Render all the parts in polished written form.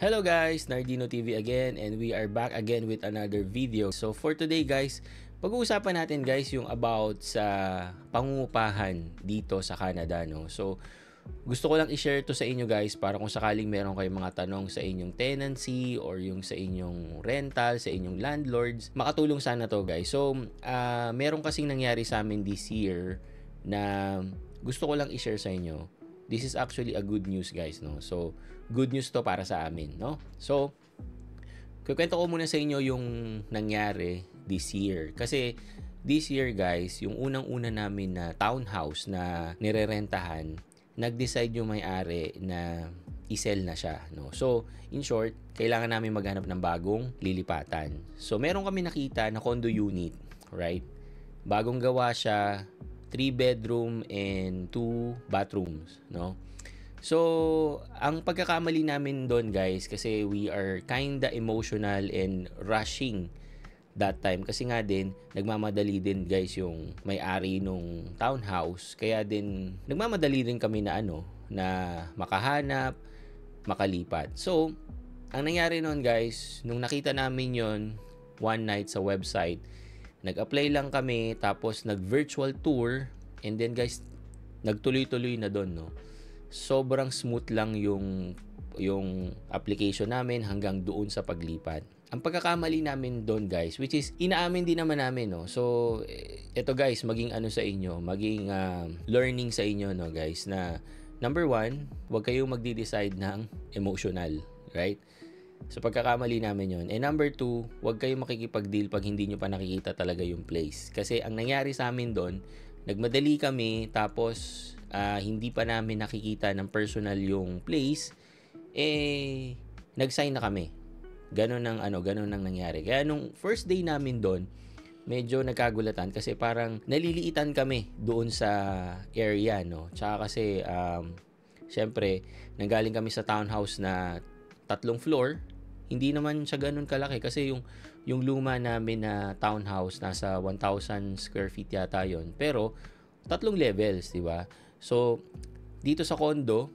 Hello guys, Nardino TV again, and we are back again with another video. So for today guys, pag-uusapan natin guys yung about sa pangungupahan dito sa Canada, no. So gusto ko lang i-share to sa inyo guys para kung sakaling meron kayong mga tanong sa inyong tenancy or yung sa inyong rental, sa inyong landlords, makatulong sana to guys. So meron kasing nangyari sa amin this year na gusto ko lang i-share sa inyo. This is actually a good news guys, no. So good news to para sa amin, no. So kukwento ko muna sa inyo yung nangyari this year. Kasi this year guys, yung unang-una namin na townhouse na nirerentahan, nag-decide yung may-ari na i-sell na siya, no. So in short, kailangan namin maghanap ng bagong lilipatan. So meron kami nakita na condo unit, right? Bagong gawa siya, 3 bedroom and 2 bathrooms, no? So, ang pagkakamali namin doon guys, kasi we are kinda emotional and rushing that time. Kasi nga din, nagmamadali din guys yung may-ari nung townhouse. Kaya din, nagmamadali din kami na na makahanap, makalipat. So, ang nangyari noon guys, nung nakita namin yon one night sa website, nag-apply lang kami, tapos nag-virtual tour, and then guys, nagtuloy-tuloy na doon, no. Sobrang smooth lang yung application namin hanggang doon sa paglipat. Ang pagkakamali namin doon guys, which is inaamin din naman namin, no. So ito guys, maging sa inyo, maging learning sa inyo, no guys, na number 1, huwag kayong magde-decide ng emotional, right? So pagkakamali namin yon. And number 2, huwag kayong makikipag-deal pag hindi nyo pa nakikita talaga yung place. Kasi ang nangyari sa amin doon, nagmadali kami, tapos hindi pa namin nakikita ng personal yung place, nag-sign na kami. Ganun ang nangyari. Kaya nung first day namin doon, medyo nagkagulatan kasi parang naliliitan kami doon sa area, no. Tsaka kasi syempre, nanggaling kami sa townhouse na 3 floor. Hindi naman siya ganun kalaki kasi yung luma namin na townhouse nasa 1,000 square feet yata yon, pero 3 levels, di ba? So dito sa condo,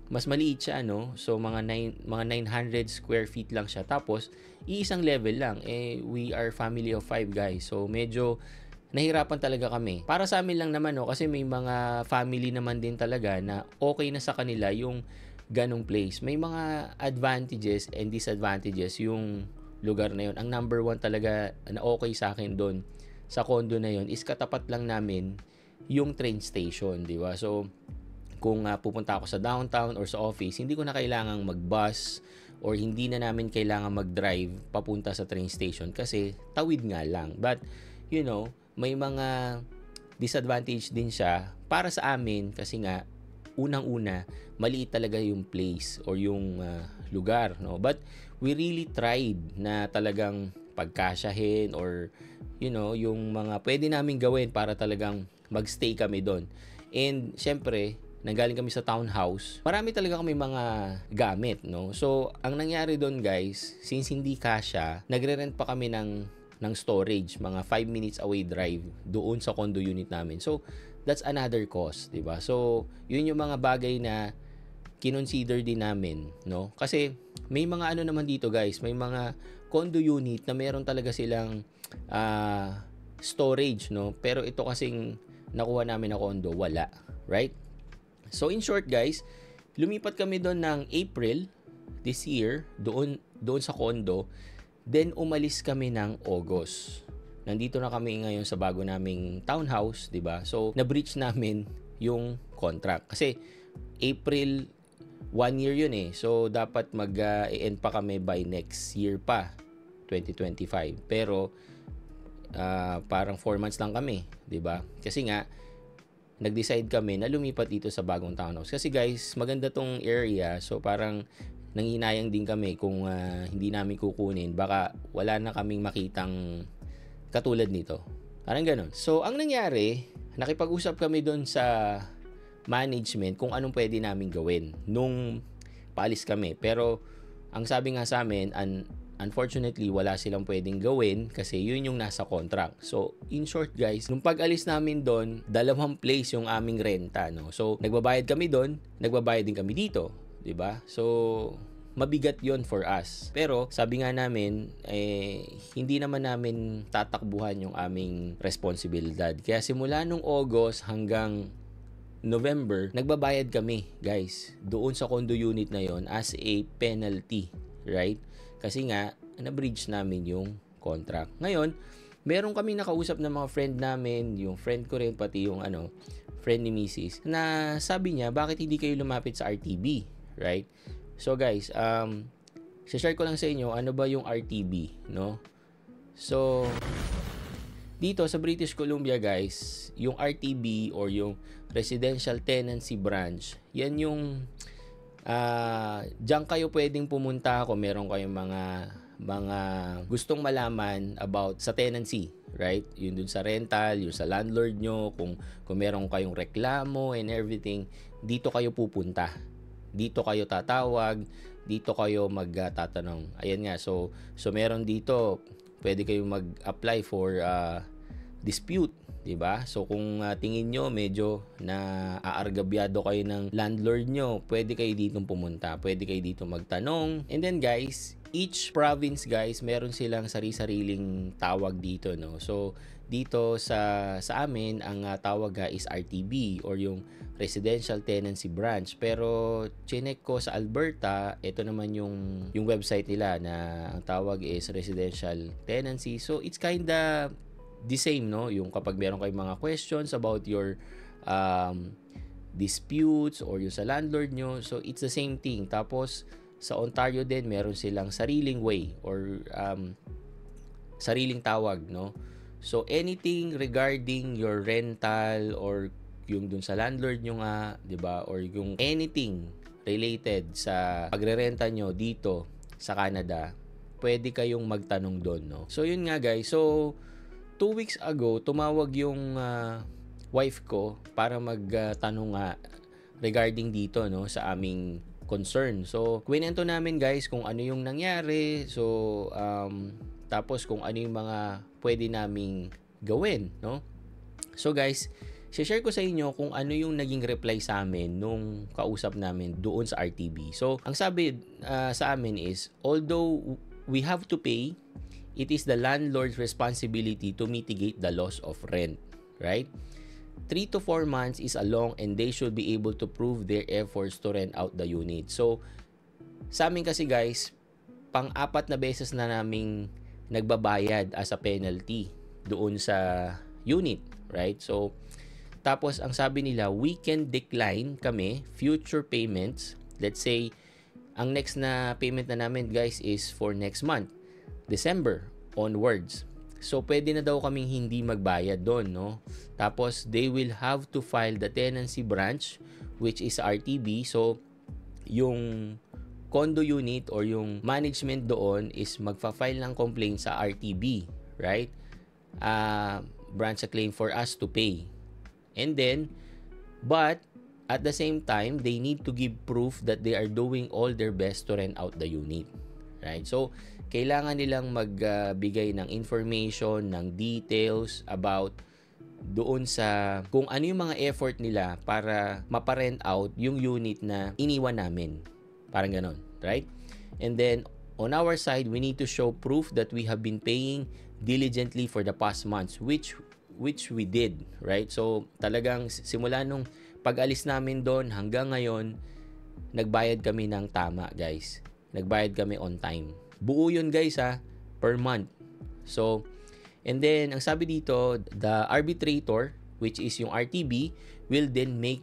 mas maliit siya, no? So mga 900 square feet lang siya, tapos iisang level lang. We are family of 5 guys, so medyo nahirapan talaga kami. Para sa amin lang naman, no, kasi may mga family naman din talaga na okay na sa kanila yung ganong place. May mga advantages and disadvantages yung lugar na yun. Ang number 1 talaga na okay sa akin doon sa condo na yun is katapat lang namin yung train station, di ba? So kung pupunta ako sa downtown or sa office, hindi ko na kailangang mag-bus or hindi na namin kailangan mag-drive papunta sa train station kasi tawid nga lang. But you know, may mga disadvantage din siya para sa amin kasi nga unang-una, maliit talaga yung place or yung lugar, no? But we really tried na talagang pagkasyahin or yung mga pwede namin gawin para talagang magstay kami doon. And syempre, nanggaling kami sa townhouse, marami talaga kami mga gamit, no? So ang nangyari doon guys, since hindi kasya, nagre-rent pa kami ng storage, mga 5 minutes away drive doon sa condo unit namin. So that's another cost, 'di ba? So yun yung mga bagay na kinonsider din namin, no? Kasi may mga naman dito guys, may mga condo unit na meron talaga silang storage, no? Pero ito kasing nakuha namin na condo, wala, right? So in short guys, lumipat kami doon ng April this year, doon sa condo. Then umalis kami ng August. Nandito na kami ngayon sa bago naming townhouse, 'di ba? So na-breach namin yung contract kasi April 1 year yun So dapat mag-end pa kami by next year pa, 2025. Pero parang 4 months lang kami, 'di ba? Kasi nga nag-decide kami na lumipat dito sa bagong townhouse. Kasi guys, maganda tong area. So parang nanghinayang din kami kung hindi namin kukunin, baka wala na kaming makitang katulad nito. Parang ganun. So ang nangyari, nakipag-usap kami doon sa management kung anong pwede namin gawin nung paalis kami. Pero ang sabi nga sa amin, unfortunately, wala silang pwedeng gawin kasi yun yung nasa contract. So, in short guys, nung pag-alis namin doon, 2 place yung aming renta, no? So, nagbabayad kami doon, nagbabayad din kami dito, 'di ba? So, mabigat yon for us. Pero sabi nga namin, hindi naman namin tatakbuhan yung aming responsibilidad. Kaya simula nung August hanggang November, nagbabayad kami, guys, doon sa condo unit na yon as a penalty, right? Kasi nga, na-breach namin yung contract. Ngayon, meron kami nakausap ng mga friend namin, yung friend ko rin, pati yung friend ni Mrs. na sabi niya, bakit hindi kayo lumapit sa RTB, right? So guys, share ko lang sa inyo ano ba yung RTB, no? So dito sa British Columbia, guys, yung RTB or yung Residential Tenancy Branch, yan yung diyan kayo pwedeng pumunta kung meron kayong mga gustong malaman about sa tenancy, right? Yun dun sa rental, yung sa landlord nyo, kung meron kayong reklamo and everything, dito kayo pupunta. Dito kayo tatawag, dito kayo magtatanong. Ayan nga, so meron dito, pwede kayong mag-apply for dispute, 'di ba? So kung tingin nyo medyo na aargabyado kayo ng landlord nyo, pwede kayo dito pumunta, pwede kayo dito magtanong. And then guys, each province, guys, meron silang sari-sariling tawag dito, no? So dito sa amin ang tawag is RTB or yung Residential Tenancy Branch. Pero chinek ko sa Alberta, ito naman yung website nila na ang tawag is Residential Tenancy. So it's kinda the same, no? Yung kapag meron kayong mga questions about your disputes or yung sa landlord nyo, so it's the same thing. Tapos sa Ontario din, meron silang sariling way or sariling tawag, no? So anything regarding your rental or yung dun sa landlord nyo nga, 'di ba? Or yung anything related sa pagrerenta nyo dito sa Canada, pwede kayong magtanong doon, no? So yun nga, guys. So 2 weeks ago, tumawag yung wife ko para magtanong nga regarding dito, no, sa aming concern. So kwento namin, guys, kung ano yung nangyari. So tapos kung ano yung mga pwede naming gawin, no? So guys, share ko sa inyo kung ano yung naging reply sa amin nung kausap namin doon sa RTB. So ang sabi sa amin is, although we have to pay, it is the landlord's responsibility to mitigate the loss of rent, right? 3 to 4 months is a long and they should be able to prove their efforts to rent out the unit. So sa amin kasi, guys, pang-4 na beses na naming nagbabayad as a penalty doon sa unit, right? So tapos ang sabi nila, we can decline kami future payments. Let's say ang next na payment na namin, guys, is for next month, December onwards. So pwede na daw kaming hindi magbayad doon, no? Tapos they will have to file the tenancy branch, which is RTB. So yung condo unit or yung management doon is magfa-file ng complaint sa RTB, right? Branch a claim for us to pay. And then, but at the same time, they need to give proof that they are doing all their best to rent out the unit, right? So kailangan nilang magbigay ng information, ng details about doon sa kung ano yung mga effort nila para maparent out yung unit na iniwan namin. Parang ganon, right? And then, on our side, we need to show proof that we have been paying diligently for the past months, which we did, right? So, talagang simula nung pag-alis namin doon hanggang ngayon, nagbayad kami ng tama, guys. Nagbayad kami on time. Buo yun, guys, per month. So, and then, ang sabi dito, the arbitrator, which is yung RTB, will then make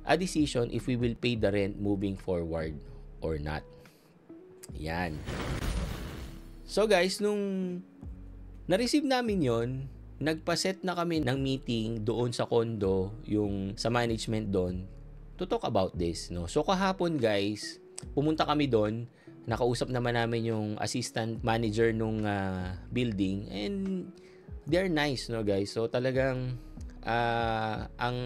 a decision if we will pay the rent moving forward or not. Yan. So guys, nung na-receive namin yon, nagpa-set na kami ng meeting doon sa condo, yung sa management doon, to talk about this, no? So kahapon, guys, pumunta kami doon, nakausap naman namin yung assistant manager nung building, and they're nice, no, guys? So talagang ang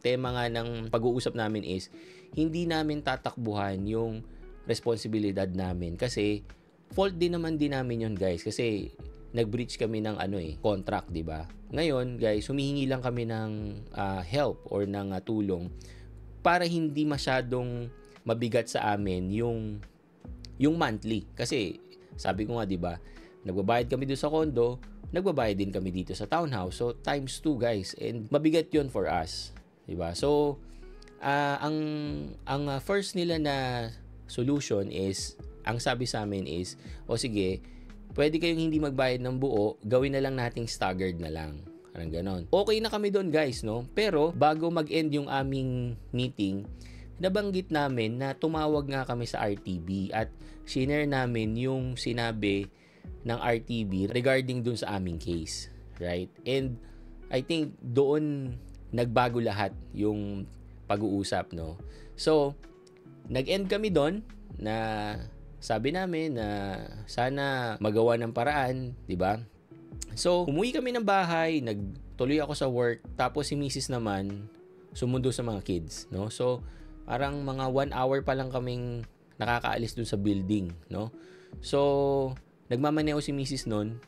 tema nga ng pag-uusap namin is hindi namin tatakbuhan yung responsibilidad namin kasi fault din namin yun, guys, kasi nag-breach kami ng contract, di ba? Ngayon, guys, humihingi lang kami ng help or ng tulong para hindi masyadong mabigat sa amin yung yung monthly. Kasi sabi ko nga, 'di ba, nagbabayad kami dito sa condo, nagbabayad din kami dito sa townhouse. So times 2 guys, and mabigat 'yon for us, 'di ba? So ang first nila na solution is, ang sabi sa amin is, o sige, pwede kayong hindi magbayad ng buo, gawin na lang nating staggered na lang. Parang ganon. Okay na kami doon guys, no? Pero bago mag-end yung aming meeting, nabanggit namin na tumawag nga kami sa RTB at shinare namin yung sinabi ng RTB regarding dun sa aming case. Right? And I think doon nagbago lahat yung pag-uusap, no? So, nag-end kami doon na sabi namin na sana magawa ng paraan, 'di ba? So, umuwi kami ng bahay, nagtuloy ako sa work, tapos si Mrs. naman sumundo sa mga kids, no? So, parang mga 1 hour pa lang kaming nakakaalis dun sa building, no? So, nagmamaneho si Mrs. noon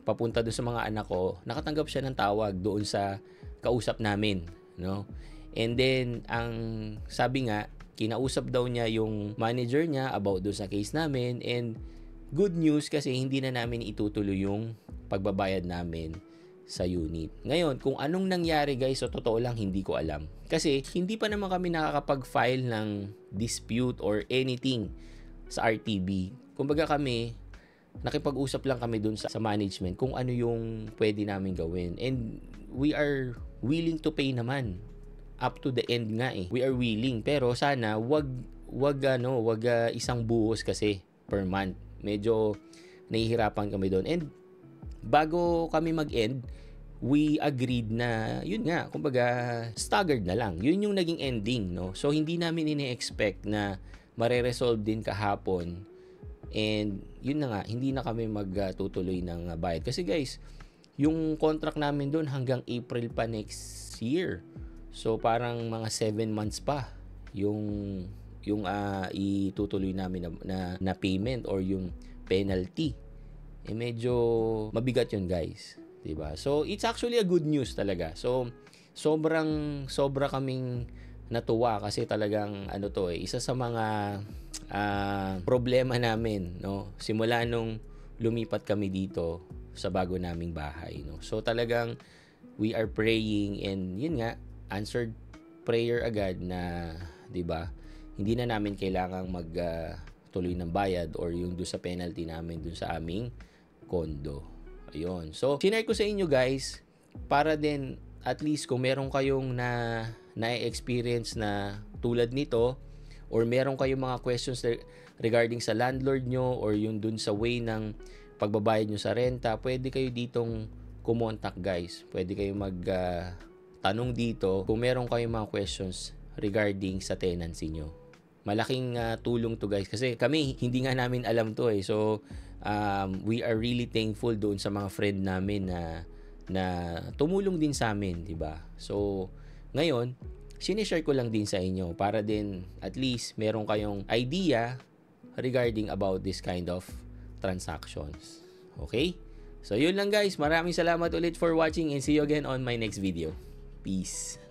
papunta dun sa mga anak ko. Nakatanggap siya ng tawag doon sa kausap namin, no? And then, ang sabi nga, kinausap daw niya yung manager niya about doon sa case namin, and good news kasi hindi na namin itutuloy yung pagbabayad namin sa unit. Ngayon, kung anong nangyari guys, so totoo lang hindi ko alam. Kasi hindi pa naman kami nakakapag-file ng dispute or anything sa RTB. Kumbaga kami, nakipag-usap lang kami dun sa management kung ano yung pwede namin gawin. And we are willing to pay naman. Up to the end nga eh. We are willing. Pero sana wag isang buhos kasi per month. Medyo nahihirapan kami doon. And bago kami mag-end, we agreed na yun nga, kumbaga staggered na lang. Yun yung naging ending, no? So hindi namin ini-expect na mare-resolve din kahapon. And yun na nga, hindi na kami magtutuloy ng bayad. Kasi guys, yung contract namin doon hanggang April pa next year. So parang mga 7 months pa yung itutuloy namin na payment or yung penalty. Eh medyo mabigat yun guys, 'di ba? So it's actually a good news talaga. So sobra kaming natuwa kasi talagang isa sa mga problema namin, no? Simula nung lumipat kami dito sa bago naming bahay, no? So talagang we are praying, and yun nga, answered prayer agad na, 'di ba? Hindi na namin kailangang tuloy ng bayad or yung do sa penalty namin dun sa aming condo. Ayun. So, sinare ko sa inyo guys para din at least kung meron kayong na-experience na tulad nito, or meron kayong mga questions regarding sa landlord nyo or yung dun sa way ng pagbabayad nyo sa renta, pwede kayo ditong kumontak guys. Pwede kayo tanong dito kung meron kayong mga questions regarding sa tenancy nyo. Malaking tulong to guys kasi kami hindi nga namin alam to eh. So we are really thankful doon sa mga friend namin na tumulong din sa amin, 'di ba? So ngayon, sinishare ko lang din sa inyo para din at least meron kayong idea regarding about this kind of transactions. Okay? So yun lang guys, maraming salamat ulit for watching and see you again on my next video. Peace.